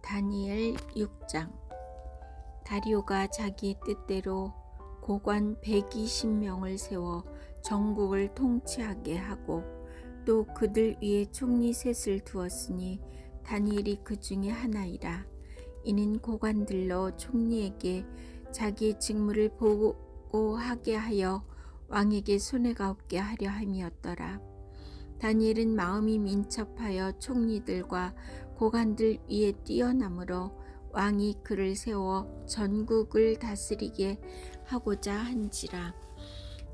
다니엘 6장. 다리오가 자기 뜻대로 고관 120명을 세워 전국을 통치하게 하고 또 그들 위에 총리 셋을 두었으니 다니엘이 그 중에 하나이라. 이는 고관들로 총리에게 자기의 직무를 보고하게 하여 왕에게 손해가 없게 하려 함이었더라. 다니엘은 마음이 민첩하여 총리들과 고관들 위에 뛰어나므로 왕이 그를 세워 전국을 다스리게 하고자 한지라.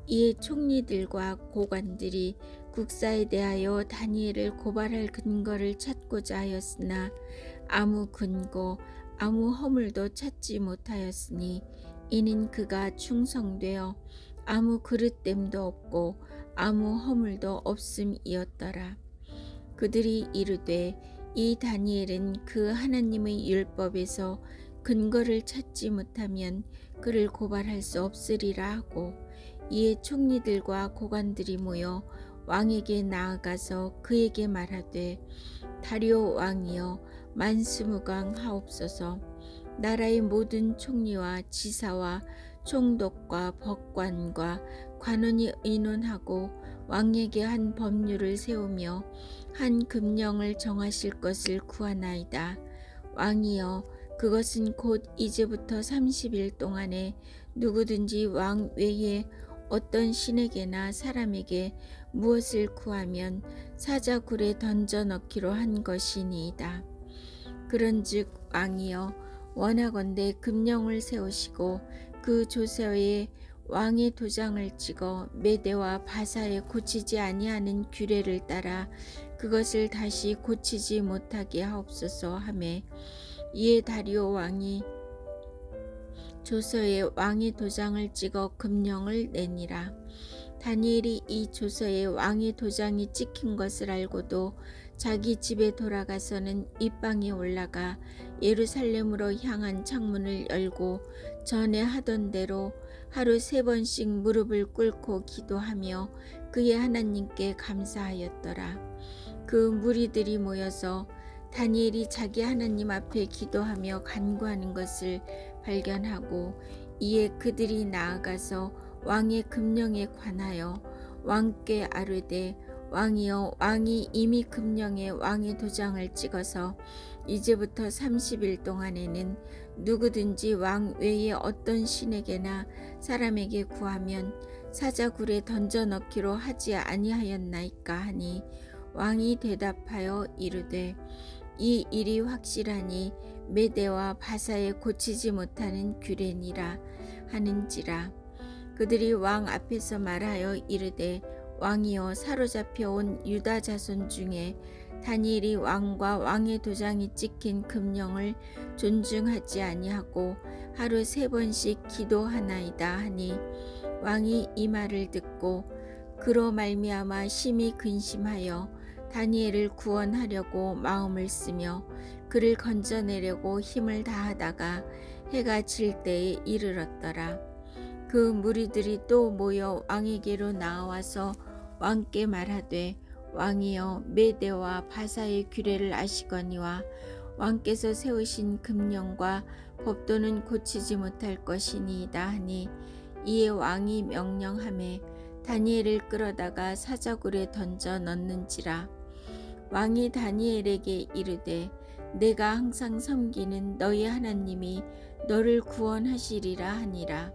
이에 총리들과 고관들이 국사에 대하여 다니엘을 고발할 근거를 찾고자 하였으나 아무 근거 아무 허물도 찾지 못하였으니 이는 그가 충성되어 아무 그릇됨도 없고 아무 허물도 없음이었더라. 그들이 이르되 이 다니엘은 그 하나님의 율법에서 근거를 찾지 못하면 그를 고발할 수 없으리라 하고, 이에 총리들과 고관들이 모여 왕에게 나아가서 그에게 말하되, 다리오 왕이여 만수무강하옵소서. 나라의 모든 총리와 지사와 총독과 법관과 관원이 의논하고 왕에게 한 법률을 세우며 한 금령을 정하실 것을 구하나이다. 왕이여 그것은 곧 이제부터 30일 동안에 누구든지 왕 외에 어떤 신에게나 사람에게 무엇을 구하면 사자굴에 던져 넣기로 한 것이니이다. 그런즉 왕이여 원하건대 금령을 세우시고 그 조서에 왕의 도장을 찍어 메대와 바사에 고치지 아니하는 규례를 따라 그것을 다시 고치지 못하게 하옵소서 하매, 이에 다리오 왕이 조서에 왕의 도장을 찍어 금령을 내니라. 다니엘이 이 조서에 왕의 도장이 찍힌 것을 알고도 자기 집에 돌아가서는 입방에 올라가 예루살렘으로 향한 창문을 열고 전에 하던 대로 하루 3번씩 무릎을 꿇고 기도하며 그의 하나님께 감사하였더라. 그 무리들이 모여서 다니엘이 자기 하나님 앞에 기도하며 간구하는 것을 발견하고, 이에 그들이 나아가서 왕의 금령에 관하여 왕께 아뢰되, 왕이여 왕이 이미 금령에 왕의 도장을 찍어서 이제부터 30일 동안에는 누구든지 왕 외에 어떤 신에게나 사람에게 구하면 사자굴에 던져 넣기로 하지 아니하였나이까 하니, 왕이 대답하여 이르되 이 일이 확실하니 메대와 바사에 고치지 못하는 규례니라 하는지라. 그들이 왕 앞에서 말하여 이르되, 왕이여 사로잡혀 온 유다 자손 중에 다니엘이 왕과 왕의 도장이 찍힌 금령을 존중하지 아니하고 하루 3번씩 기도하나이다 하니, 왕이 이 말을 듣고 그로 말미암아 심히 근심하여 다니엘을 구원하려고 마음을 쓰며 그를 건져내려고 힘을 다하다가 해가 질 때에 이르렀더라. 그 무리들이 또 모여 왕에게로 나와서 왕께 말하되, 왕이여 메대와 바사의 규례를 아시거니와 왕께서 세우신 금령과 법도는 고치지 못할 것이니이다 하니, 이에 왕이 명령하매 다니엘을 끌어다가 사자굴에 던져 넣는지라. 왕이 다니엘에게 이르되, 내가 항상 섬기는 너희 하나님이 너를 구원하시리라 하니라.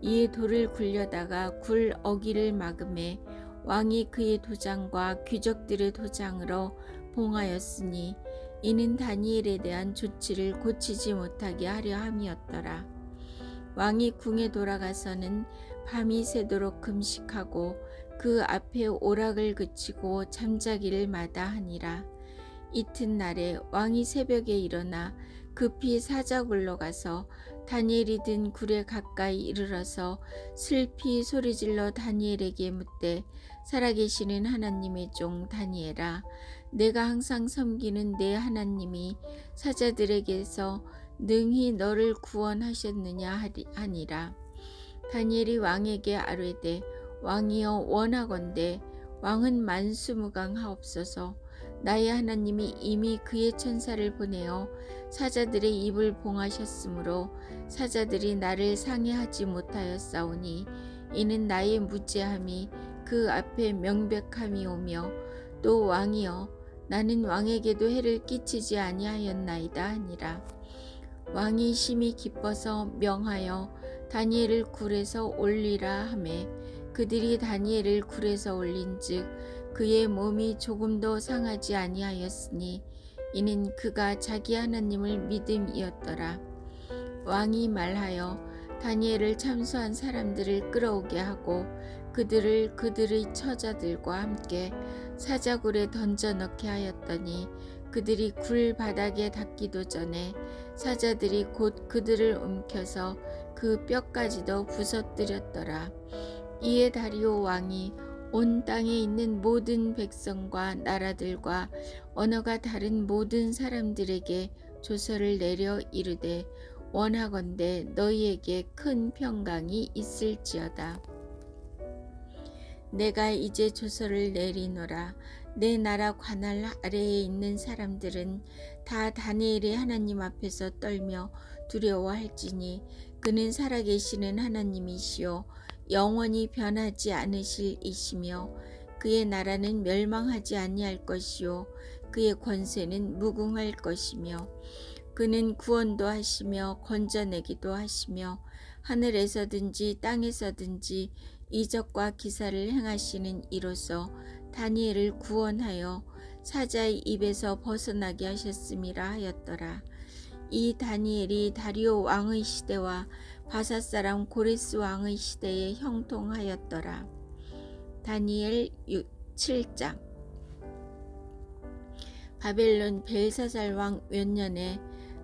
이에 돌을 굴려다가 굴 어기를 막음에 왕이 그의 도장과 귀족들의 도장으로 봉하였으니 이는 다니엘에 대한 조치를 고치지 못하게 하려 함이었더라. 왕이 궁에 돌아가서는 밤이 새도록 금식하고 그 앞에 오락을 그치고 잠자기를 마다하니라. 이튿날에 왕이 새벽에 일어나 급히 사자굴로 가서 다니엘이 든 굴에 가까이 이르러서 슬피 소리질러 다니엘에게 묻되, 살아계시는 하나님의 종 다니엘아, 내가 항상 섬기는 내 하나님이 사자들에게서 능히 너를 구원하셨느냐 하니라. 다니엘이 왕에게 아뢰되, 왕이여 원하건대 왕은 만수무강하옵소서. 나의 하나님이 이미 그의 천사를 보내어 사자들의 입을 봉하셨으므로 사자들이 나를 상해하지 못하였사오니 이는 나의 무죄함이 그 앞에 명백함이오며 또 왕이여 나는 왕에게도 해를 끼치지 아니하였나이다 하니라. 왕이 심히 기뻐서 명하여 다니엘을 굴에서 올리라 하매 그들이 다니엘을 굴에서 올린즉 그의 몸이 조금도 상하지 아니하였으니 이는 그가 자기 하나님을 믿음이었더라. 왕이 말하여 다니엘을 참수한 사람들을 끌어오게 하고 그들을 그들의 처자들과 함께 사자굴에 던져 넣게 하였더니 그들이 굴 바닥에 닿기도 전에 사자들이 곧 그들을 움켜서 그 뼈까지도 부서뜨렸더라. 이에 다리오 왕이 온 땅에 있는 모든 백성과 나라들과 언어가 다른 모든 사람들에게 조서를 내려 이르되 원하건대 너희에게 큰 평강이 있을지어다. 내가 이제 조서를 내리노라. 내 나라 관할 아래에 있는 사람들은 다 다니엘의 하나님 앞에서 떨며 두려워할지니 그는 살아계시는 하나님이시요 영원히 변하지 않으실 이시며 그의 나라는 멸망하지 아니할 것이요 그의 권세는 무궁할 것이며 그는 구원도 하시며 건져내기도 하시며 하늘에서든지 땅에서든지 이적과 기사를 행하시는 이로써 다니엘을 구원하여 사자의 입에서 벗어나게 하셨음이라 하였더라. 이 다니엘이 다리오 왕의 시대와 바사 사람 고레스 왕의 시대에 형통하였더라. 다니엘 7장. 바벨론 벨사살 왕 몇 년에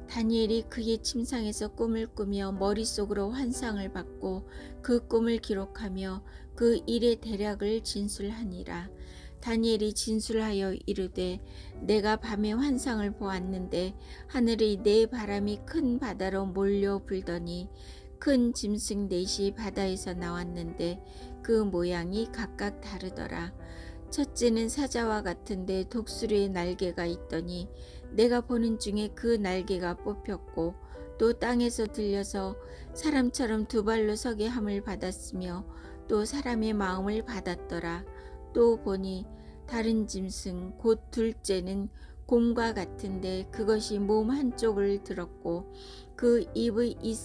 다니엘이 그의 침상에서 꿈을 꾸며 머릿속으로 환상을 받고 그 꿈을 기록하며 그 일의 대략을 진술하니라. 다니엘이 진술하여 이르되 내가 밤에 환상을 보았는데 하늘의 네 바람이 큰 바다로 몰려 불더니 큰 짐승 넷이 바다에서 나왔는데 그 모양이 각각 다르더라. 첫째는 사자와 같은데 독수리의 날개가 있더니 내가 보는 중에 그 날개가 뽑혔고 또 땅에서 들려서 사람처럼 두 발로 서게 함을 받았으며 또 사람의 마음을 받았더라. 또 보니 다른 짐승 곧 둘째는 곰과 같은데 그것이 몸 한쪽을 들었고 그 입의 이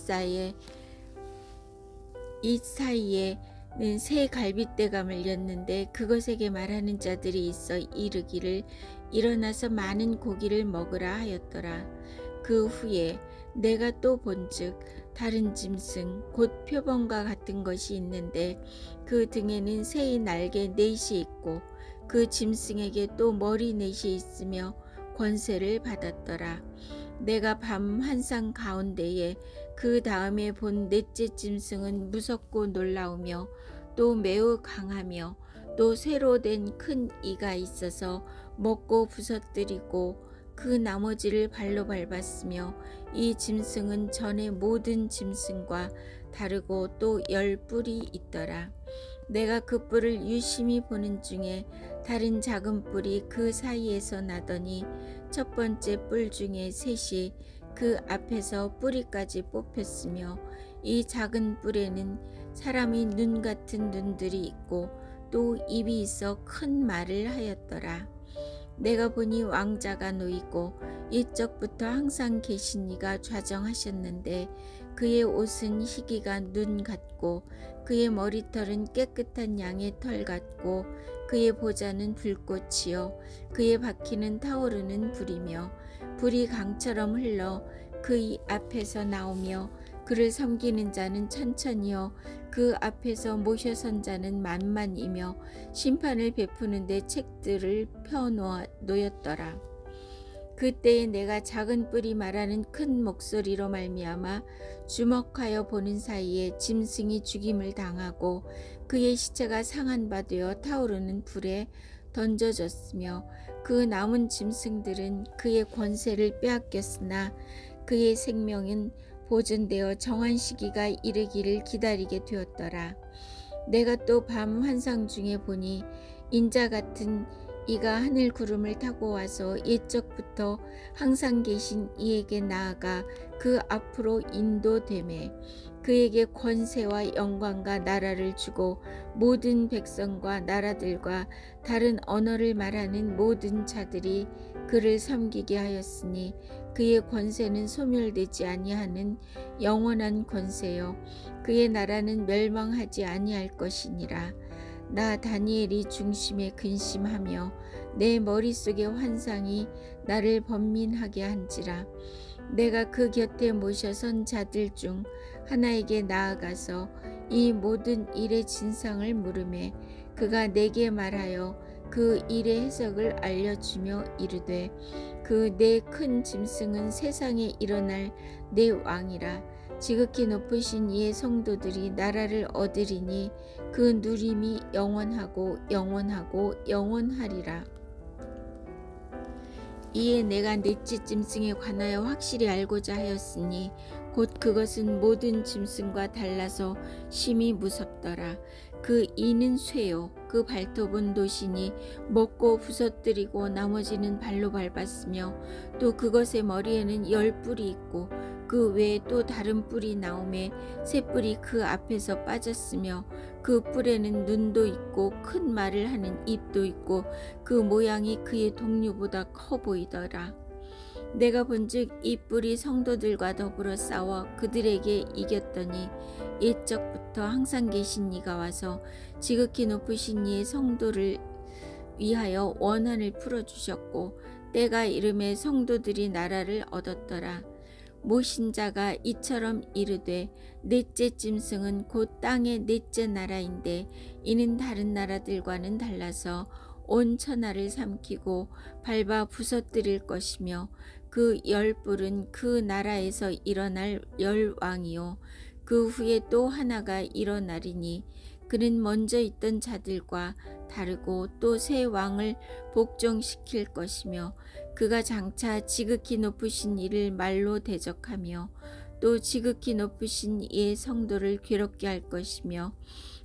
사이에는 새 갈빗대가 물렸는데 그것에게 말하는 자들이 있어 이르기를 일어나서 많은 고기를 먹으라 하였더라. 그 후에 내가 또 본즉 다른 짐승 곧 표범과 같은 것이 있는데 그 등에는 새의 날개 넷이 있고 그 짐승에게 또 머리 넷이 있으며 권세를 받았더라. 내가 밤 환상 가운데에 그 다음에 본 넷째 짐승은 무섭고 놀라우며 또 매우 강하며 또 쇠로 된 큰 이가 있어서 먹고 부서뜨리고 그 나머지를 발로 밟았으며 이 짐승은 전의 모든 짐승과 다르고 또 10뿔이 있더라. 내가 그 뿔을 유심히 보는 중에 다른 작은 뿔이 그 사이에서 나더니 첫 번째 뿔 중에 셋이 그 앞에서 뿌리까지 뽑혔으며 이 작은 뿔에는 사람의 눈 같은 눈들이 있고 또 입이 있어 큰 말을 하였더라. 내가 보니 왕자가 놓이고 옛적부터 항상 계신 이가 좌정하셨는데 그의 옷은 희기가 눈 같고 그의 머리털은 깨끗한 양의 털 같고 그의 보좌는 불꽃이요 그의 바퀴는 타오르는 불이며 불이 강처럼 흘러 그의 앞에서 나오며 그를 섬기는 자는 천천히요 그 앞에서 모셔 선 자는 만만이며 심판을 베푸는데 책들을 펴 놓였더라. 그때에 내가 작은 뿔이 말하는 큰 목소리로 말미암아 주목하여 보는 사이에 짐승이 죽임을 당하고 그의 시체가 상한 바 되어 타오르는 불에 던져졌으며 그 남은 짐승들은 그의 권세를 빼앗겼으나 그의 생명은 보존되어 정한 시기가 이르기를 기다리게 되었더라. 내가 또 밤 환상 중에 보니 인자 같은 이가 하늘 구름을 타고 와서 옛적부터 항상 계신 이에게 나아가 그 앞으로 인도되매 그에게 권세와 영광과 나라를 주고 모든 백성과 나라들과 다른 언어를 말하는 모든 자들이 그를 섬기게 하였으니 그의 권세는 소멸되지 아니하는 영원한 권세요 그의 나라는 멸망하지 아니할 것이니라. 나 다니엘이 중심에 근심하며 내 머릿속의 환상이 나를 번민하게 한지라. 내가 그 곁에 모셔선 자들 중 하나에게 나아가서 이 모든 일의 진상을 물으매 그가 내게 말하여 그 일의 해석을 알려주며 이르되 그 내 큰 짐승은 세상에 일어날 내 왕이라. 지극히 높으신 이의 성도들이 나라를 얻으리니 그 누림이 영원하고 영원하고 영원하리라. 이에 내가 넷째 짐승에 관하여 확실히 알고자 하였으니 곧 그것은 모든 짐승과 달라서 심히 무섭더라. 그 이는 쇠요 그 발톱은 도시니 먹고 부서뜨리고 나머지는 발로 밟았으며 또 그것의 머리에는 10뿔이 있고 그 외에 또 다른 뿔이 나오매 새 뿔이 그 앞에서 빠졌으며 그 뿔에는 눈도 있고 큰 말을 하는 입도 있고 그 모양이 그의 동류보다 커 보이더라. 내가 본즉 이 뿔이 성도들과 더불어 싸워 그들에게 이겼더니 옛적부터 항상 계신 이가 와서 지극히 높으신 이의 성도를 위하여 원한을 풀어주셨고 때가 이름에 성도들이 나라를 얻었더라. 모신자가 이처럼 이르되 넷째 짐승은 곧 땅의 넷째 나라인데 이는 다른 나라들과는 달라서 온 천하를 삼키고 밟아 부서뜨릴 것이며 그 10뿔은 그 나라에서 일어날 10왕이요 그 후에 또 하나가 일어나리니 그는 먼저 있던 자들과 다르고 또 새 왕을 복종시킬 것이며 그가 장차 지극히 높으신 이를 말로 대적하며 또 지극히 높으신 이의 성도를 괴롭게 할 것이며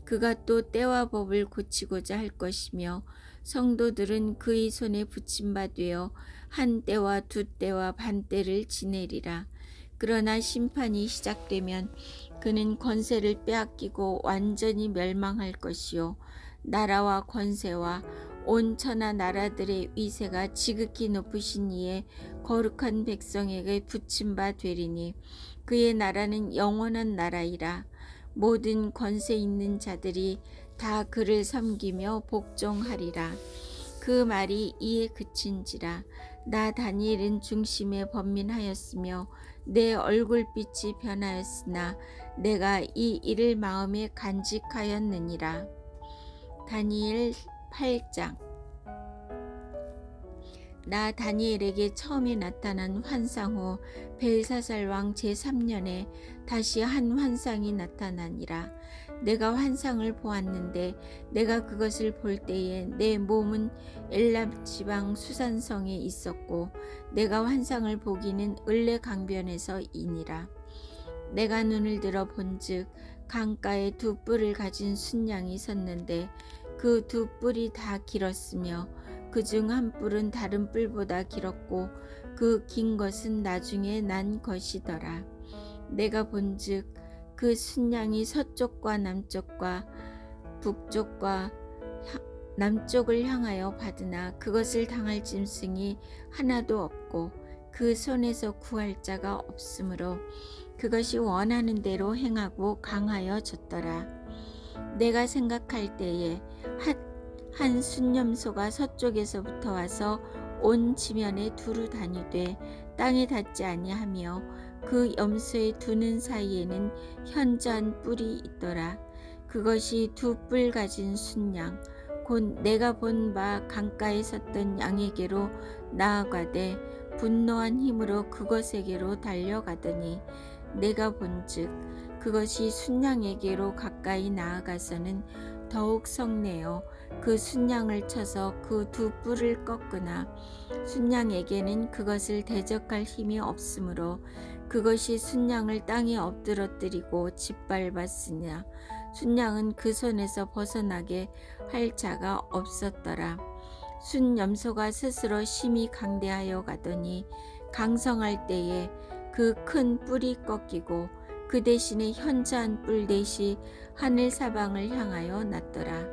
그가 또 때와 법을 고치고자 할 것이며 성도들은 그의 손에 붙임바 되어 한 때와 두 때와 반 때를 지내리라. 그러나 심판이 시작되면 그는 권세를 빼앗기고 완전히 멸망할 것이요 나라와 권세와 온 천하 나라들의 위세가 지극히 높으신 이의 거룩한 백성에게 붙임바 되리니 그의 나라는 영원한 나라이라. 모든 권세 있는 자들이 다 그를 섬기며 복종하리라. 그 말이 이에 그친지라. 나 다니엘은 중심에 번민하였으며 내 얼굴빛이 변하였으나 내가 이 일을 마음에 간직하였느니라. 다니엘 8장. 나 다니엘에게 처음에 나타난 환상 후 벨사살 왕 제3년에 다시 한 환상이 나타나니라. 내가 환상을 보았는데 내가 그것을 볼 때에 내 몸은 엘람 지방 수산성에 있었고 내가 환상을 보기는 을레 강변에서이니라. 내가 눈을 들어 본즉 강가에 두 뿔을 가진 순양이 섰는데 그 두 뿔이 다 길었으며 그중 한 뿔은 다른 뿔보다 길었고 그 긴 것은 나중에 난 것이더라. 내가 본즉 그 순양이 서쪽과 남쪽과 북쪽과 남쪽을 향하여 받으나 그것을 당할 짐승이 하나도 없고 그 손에서 구할 자가 없으므로 그것이 원하는 대로 행하고 강하여졌더라. 내가 생각할 때에 한 순념소가 서쪽에서부터 와서 온 지면에 두루 다니되 땅에 닿지 아니하며 그 염소의 두 눈 사이에는 현저한 뿔이 있더라. 그것이 두 뿔 가진 순양 곧 내가 본 바 강가에 섰던 양에게로 나아가되 분노한 힘으로 그것에게로 달려가더니 내가 본즉 그것이 순양에게로 가까이 나아가서는 더욱 성내어 그 순양을 쳐서 그 두 뿔을 꺾으나 순양에게는 그것을 대적할 힘이 없으므로 그것이 순양을 땅에 엎드러뜨리고 짓밟았으나 순양은 그 손에서 벗어나게 할 자가 없었더라. 순염소가 스스로 심히 강대하여 가더니 강성할 때에 그 큰 뿔이 꺾이고 그 대신에 현저한 뿔 넷이 하늘 사방을 향하여 났더라.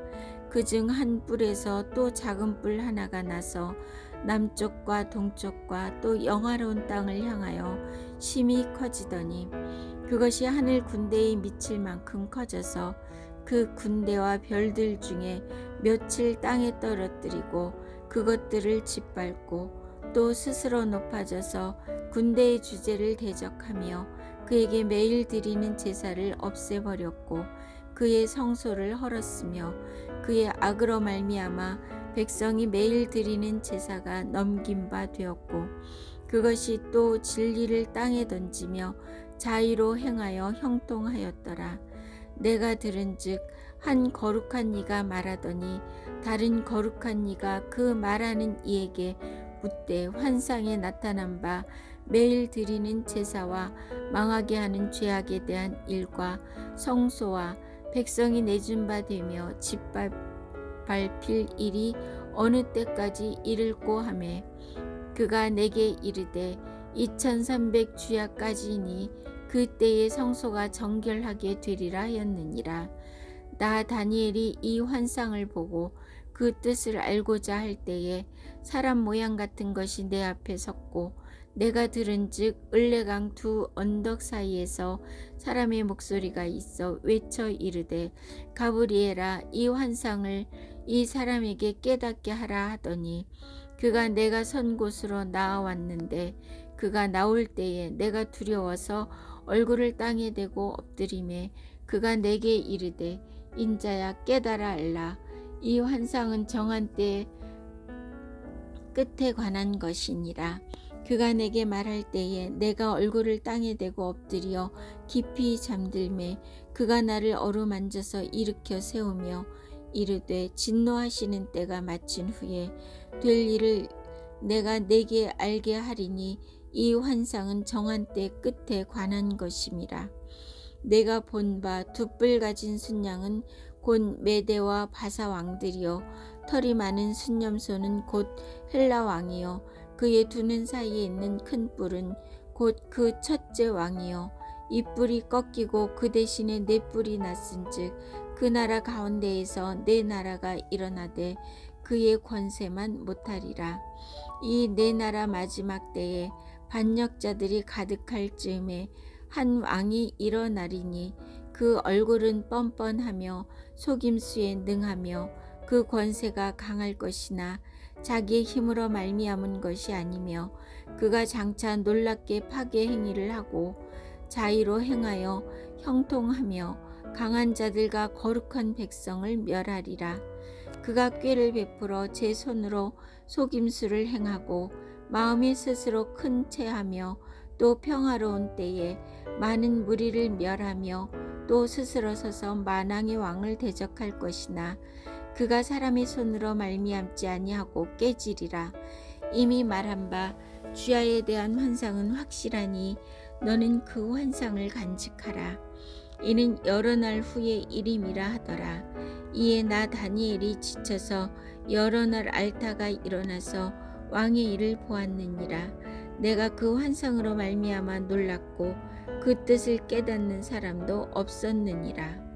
그중 한 뿔에서 또 작은 뿔 하나가 나서 남쪽과 동쪽과 또 영화로운 땅을 향하여 심히 커지더니 그것이 하늘 군대에 미칠 만큼 커져서 그 군대와 별들 중에 며칠 땅에 떨어뜨리고 그것들을 짓밟고 또 스스로 높아져서 군대의 주제를 대적하며 그에게 매일 드리는 제사를 없애버렸고 그의 성소를 헐었으며 그의 악으로 말미암아 백성이 매일 드리는 제사가 넘긴 바 되었고 그것이 또 진리를 땅에 던지며 자의로 행하여 형통하였더라. 내가 들은즉 한 거룩한 이가 말하더니 다른 거룩한 이가 그 말하는 이에게 묻되 환상에 나타난 바 매일 드리는 제사와 망하게 하는 죄악에 대한 일과 성소와 백성이 내준 바 되며 짓밟힐 일이 어느 때까지 이를꼬 하매 그가 내게 이르되 2300 주야까지니 그때의 성소가 정결하게 되리라 하였느니라. 나 다니엘이 이 환상을 보고 그 뜻을 알고자 할 때에 사람 모양 같은 것이 내 앞에 섰고 내가 들은즉 을레강 두 언덕 사이에서 사람의 목소리가 있어 외쳐 이르되 가브리엘아 이 환상을 이 사람에게 깨닫게 하라 하더니 그가 내가 선 곳으로 나아왔는데 그가 나올 때에 내가 두려워서 얼굴을 땅에 대고 엎드리매 그가 내게 이르되 인자야 깨달아 알라. 이 환상은 정한 때 끝에 관한 것이니라. 그가 내게 말할 때에 내가 얼굴을 땅에 대고 엎드려 깊이 잠들매 그가 나를 어루만져서 일으켜 세우며 이르되 진노하시는 때가 마친 후에 될 일을 내가 내게 알게 하리니 이 환상은 정한 때 끝에 관한 것임이라. 내가 본 바 두 뿔 가진 순양은 곧 메대와 바사 왕들이요 털이 많은 순염소는 곧 헬라 왕이요 그의 두 눈 사이에 있는 큰 뿔은 곧 그 첫째 왕이요 이 뿔이 꺾이고 그 대신에 네 뿔이 났은즉 그 나라 가운데에서 네 나라가 일어나되 그의 권세만 못하리라. 이 네 나라 마지막 때에 반역자들이 가득할 즈음에 한 왕이 일어나리니 그 얼굴은 뻔뻔하며 속임수에 능하며 그 권세가 강할 것이나 자기의 힘으로 말미암은 것이 아니며 그가 장차 놀랍게 파괴 행위를 하고 자의로 행하여 형통하며 강한 자들과 거룩한 백성을 멸하리라. 그가 꾀를 베풀어 제 손으로 속임수를 행하고 마음이 스스로 큰 체하며 또 평화로운 때에 많은 무리를 멸하며 또 스스로 서서 만왕의 왕을 대적할 것이나 그가 사람의 손으로 말미암지 아니하고 깨지리라. 이미 말한 바 주야에 대한 환상은 확실하니 너는 그 환상을 간직하라. 이는 여러 날 후의 일임이라 하더라. 이에 나 다니엘이 지쳐서 여러 날 앓다가 일어나서 왕의 일을 보았느니라. 내가 그 환상으로 말미암아 놀랐고 그 뜻을 깨닫는 사람도 없었느니라.